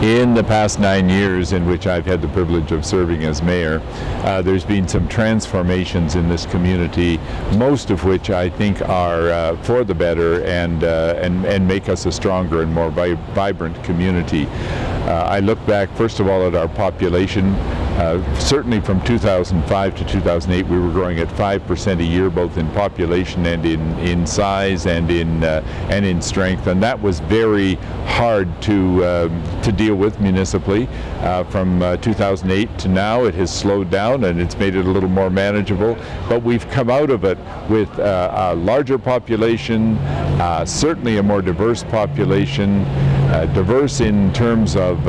In the past 9 years in which I've had the privilege of serving as mayor, there's been some transformations in this community, most of which I think are for the better and make us a stronger and more vibrant community. I look back, first of all, at our population. Certainly from 2005 to 2008, we were growing at 5% a year, both in population and in size and in strength, and that was very hard to deal with municipally. From 2008 to now, it has slowed down and it's made it a little more manageable. But we've come out of it with a larger population, certainly a more diverse population. Diverse in terms of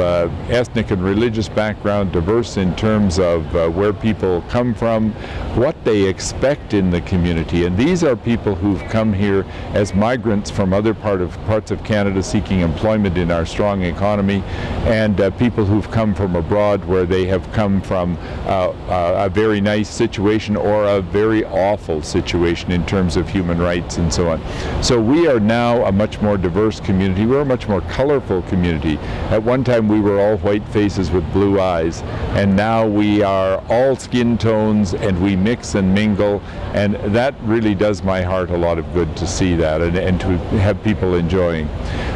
ethnic and religious background, diverse in terms of where people come from, what they expect in the community. And these are people who've come here as migrants from other parts of Canada seeking employment in our strong economy, and people who've come from abroad where they have come from a very nice situation or a very awful situation in terms of human rights and so on. So we are now a much more diverse community. We're a much more colorful community. At one time we were all white faces with blue eyes, and now we are all skin tones and we mix and mingle, and that really does my heart a lot of good to see that and to have people enjoying.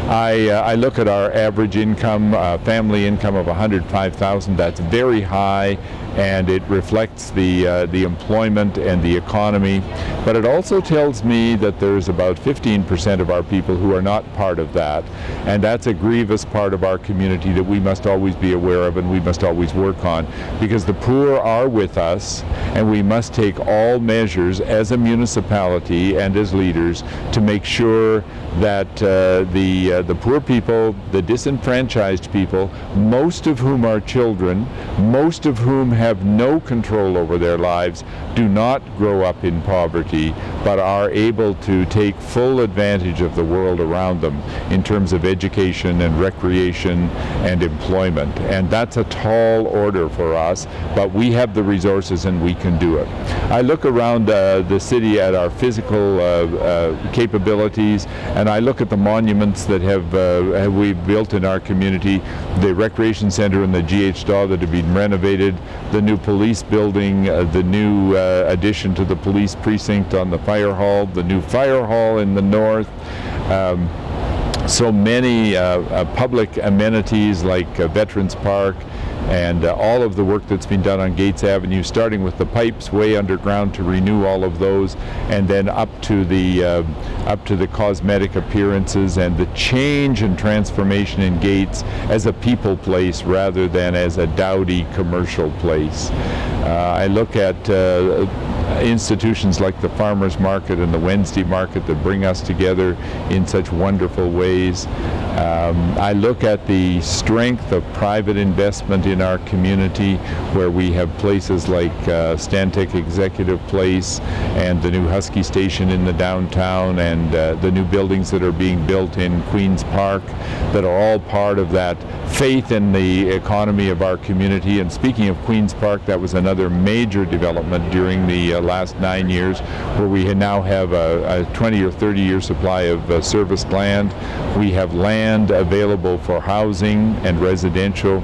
I look at our average income, family income of $105,000. That's very high, and it reflects the employment and the economy. But it also tells me that there's about 15% of our people who are not part of that, and that's a grievous part of our community that we must always be aware of and we must always work on, because the poor are with us, and we must take all measures as a municipality and as leaders to make sure that the poor people, the disenfranchised people, most of whom are children, most of whom have no control over their lives, do not grow up in poverty, but are able to take full advantage of the world around them in terms of education and recreation and employment. And that's a tall order for us, but we have the resources and we can do it. I look around the city at our physical capabilities, and I look at the monuments that we've built in our community, the recreation center and the GH Daw that have been renovated, the new police building, the new addition to the police precinct on the fire hall, the new fire hall in the north. So many public amenities like Veterans Park, and all of the work that's been done on Gates Avenue, starting with the pipes way underground to renew all of those, and then up to the cosmetic appearances and the change and transformation in Gates as a people place rather than as a dowdy commercial place. I look at institutions like the Farmers Market and the Wednesday Market that bring us together in such wonderful ways. I look at the strength of private investment in our community, where we have places like Stantec Executive Place and the new Husky Station in the downtown, and the new buildings that are being built in Queen's Park that are all part of that faith in the economy of our community. And speaking of Queen's Park, that was another major development during the last 9 years, where we now have a 20 or 30 year supply of serviced land. We have land available for housing and residential,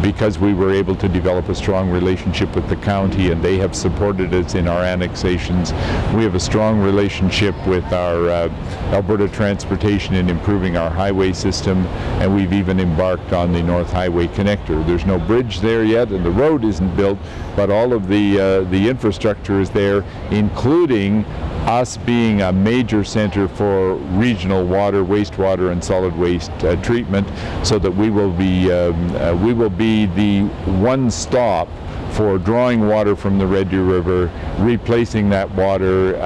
because we were able to develop a strong relationship with the county, and they have supported us in our annexations. We have a strong relationship with our Alberta Transportation in improving our highway system, and we've even embarked on the North Highway Connector. There's no bridge there yet, and the road isn't built, but all of the infrastructure is there, including us being a major center for regional water, wastewater, and solid waste treatment, so that we will be the one stop for drawing water from the Red Deer River, replacing that water,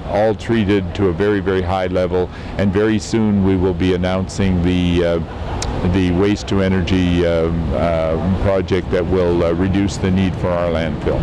all treated to a very, very high level, and very soon we will be announcing the waste to energy project that will reduce the need for our landfill.